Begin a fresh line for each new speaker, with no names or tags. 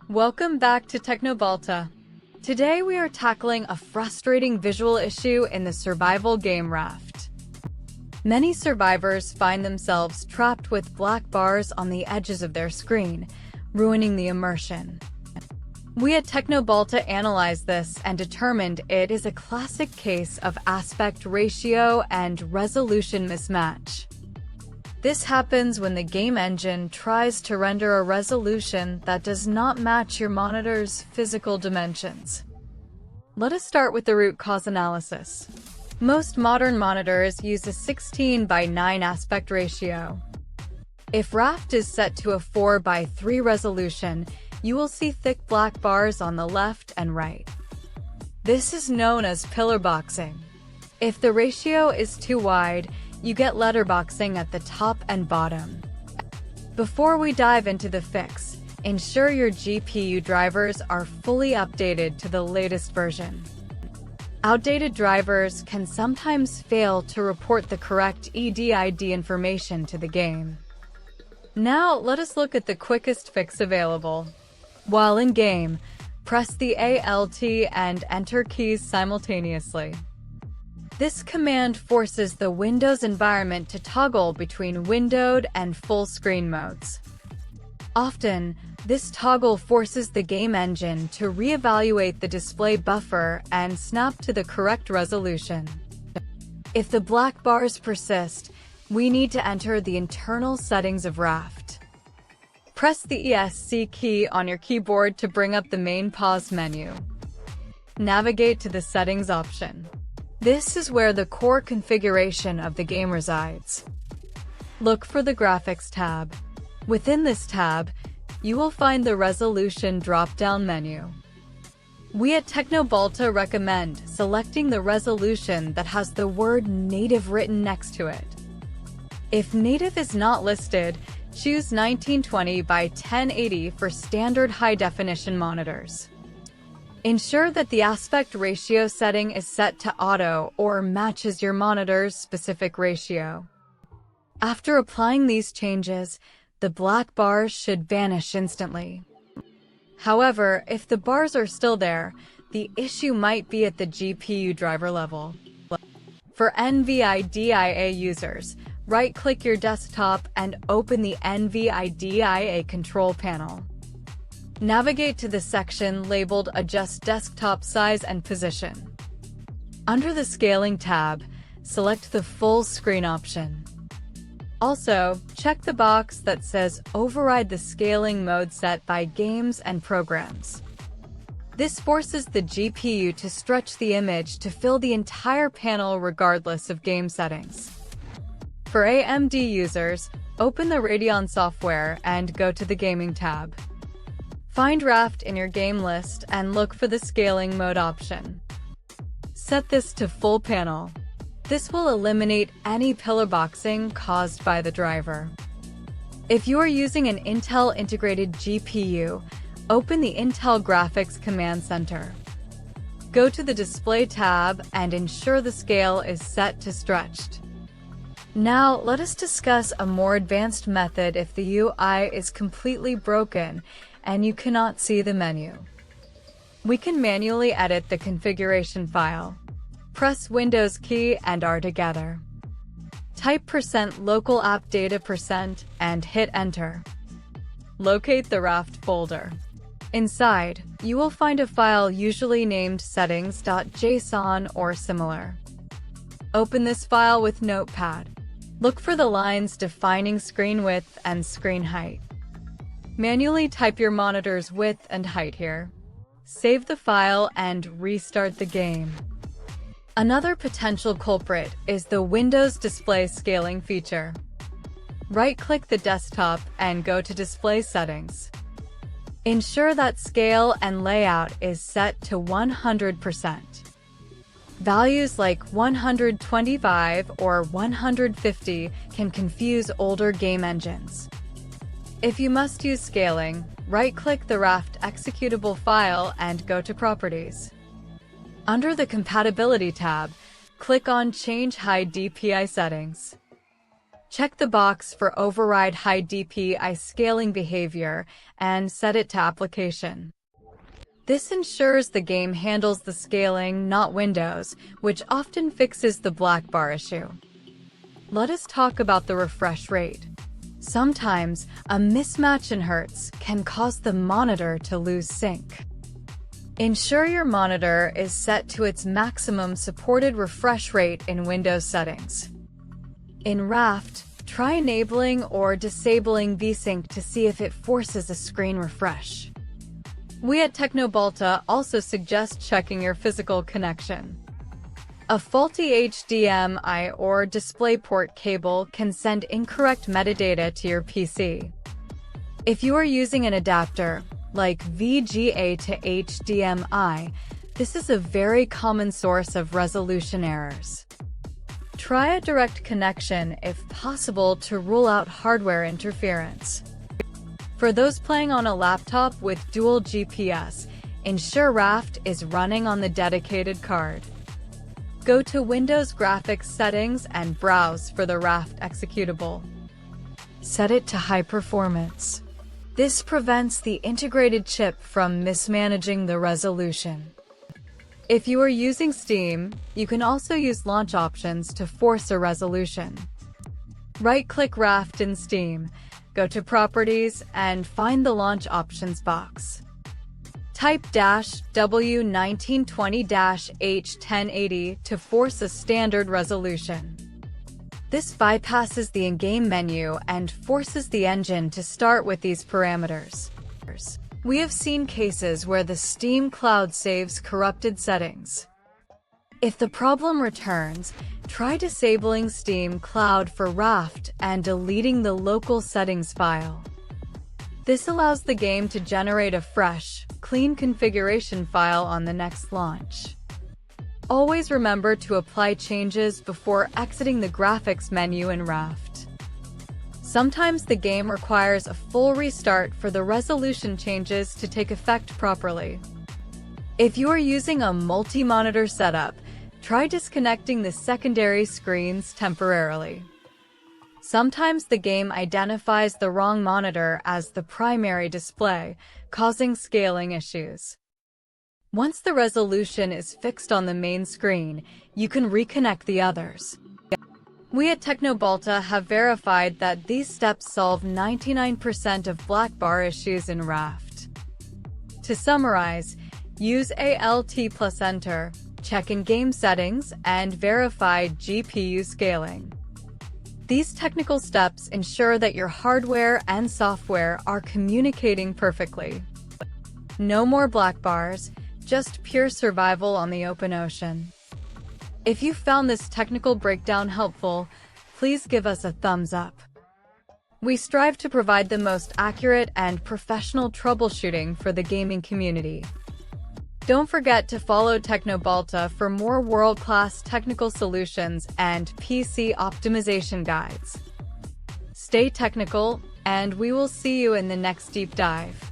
Welcome back to Teknobalta. Today we are tackling a frustrating visual issue in the survival game Raft. Many survivors find themselves trapped with black bars on the edges of their screen, ruining the immersion. We at Teknobalta analyzed this and determined it is a classic case of aspect ratio and resolution mismatch. This happens when the game engine tries to render a resolution that does not match your monitor's physical dimensions. Let us start with the root cause analysis. Most modern monitors use a 16:9 aspect ratio. If Raft is set to a 4:3 resolution, you will see thick black bars on the left and right. This is known as pillarboxing. If the ratio is too wide, you get letterboxing at the top and bottom. Before we dive into the fix, ensure your GPU drivers are fully updated to the latest version. Outdated drivers can sometimes fail to report the correct EDID information to the game. Now, let us look at the quickest fix available. While in-game, press the Alt and Enter keys simultaneously. This command forces the Windows environment to toggle between windowed and full-screen modes. Often, this toggle forces the game engine to reevaluate the display buffer and snap to the correct resolution. If the black bars persist, we need to enter the internal settings of Raft. Press the ESC key on your keyboard to bring up the main pause menu. Navigate to the Settings option. This is where the core configuration of the game resides. Look for the Graphics tab. Within this tab, you will find the Resolution drop-down menu. We at Teknobalta recommend selecting the resolution that has the word Native written next to it. If Native is not listed, choose 1920 by 1080 for standard high-definition monitors. Ensure that the aspect ratio setting is set to auto or matches your monitor's specific ratio. After applying these changes, the black bars should vanish instantly. However, if the bars are still there, the issue might be at the GPU driver level. For NVIDIA users, right-click your desktop and open the NVIDIA Control Panel. Navigate to the section labeled Adjust Desktop Size and Position. Under the Scaling tab, select the Full Screen option. Also, check the box that says Override the scaling mode set by games and programs. This forces the GPU to stretch the image to fill the entire panel regardless of game settings. For AMD users, open the Radeon Software and go to the Gaming tab. Find Raft in your game list and look for the scaling mode option. Set this to full panel. This will eliminate any pillarboxing caused by the driver. If you are using an Intel integrated GPU, open the Intel Graphics Command Center. Go to the Display tab and ensure the scale is set to stretched. Now, let us discuss a more advanced method if the UI is completely broken and you cannot see the menu. We can manually edit the configuration file. Press Windows key and R together. Type %local app data % and hit Enter. Locate the Raft folder. Inside, you will find a file usually named settings.json or similar. Open this file with Notepad. Look for the lines defining screen width and screen height. Manually type your monitor's width and height here. Save the file and restart the game. Another potential culprit is the Windows Display Scaling feature. Right-click the desktop and go to Display Settings. Ensure that Scale and Layout is set to 100%. Values like 125 or 150 can confuse older game engines. If you must use scaling, right-click the Raft executable file and go to Properties. Under the Compatibility tab, click on Change High DPI Settings. Check the box for Override High DPI scaling behavior and set it to application. This ensures the game handles the scaling, not Windows, which often fixes the black bar issue. Let us talk about the refresh rate. Sometimes, a mismatch in hertz can cause the monitor to lose sync. Ensure your monitor is set to its maximum supported refresh rate in Windows settings. In Raft, try enabling or disabling VSync to see if it forces a screen refresh. We at Teknobalta also suggest checking your physical connection. A faulty HDMI or DisplayPort cable can send incorrect metadata to your PC. If you are using an adapter, like VGA to HDMI, this is a very common source of resolution errors. Try a direct connection if possible to rule out hardware interference. For those playing on a laptop with dual GPS, ensure Raft is running on the dedicated card. Go to Windows Graphics Settings and browse for the Raft executable. Set it to high performance. This prevents the integrated chip from mismanaging the resolution. If you are using Steam, you can also use launch options to force a resolution. Right-click Raft in Steam, go to Properties, and find the Launch Options box. Type -W1920-H1080 to force a standard resolution. This bypasses the in-game menu and forces the engine to start with these parameters. We have seen cases where the Steam cloud saves corrupted settings. If the problem returns, try disabling Steam Cloud for Raft and deleting the local settings file. This allows the game to generate a fresh, clean configuration file on the next launch. Always remember to apply changes before exiting the graphics menu in Raft. Sometimes the game requires a full restart for the resolution changes to take effect properly. If you are using a multi-monitor setup, try disconnecting the secondary screens temporarily. Sometimes the game identifies the wrong monitor as the primary display, causing scaling issues. Once the resolution is fixed on the main screen, you can reconnect the others. We at Teknobalta have verified that these steps solve 99% of black bar issues in Raft. To summarize, use Alt+Enter, check in-game settings, and verify GPU scaling. These technical steps ensure that your hardware and software are communicating perfectly. No more black bars, just pure survival on the open ocean. If you found this technical breakdown helpful, please give us a thumbs up. We strive to provide the most accurate and professional troubleshooting for the gaming community. Don't forget to follow Teknobalta for more world-class technical solutions and PC optimization guides. Stay technical, and we will see you in the next deep dive.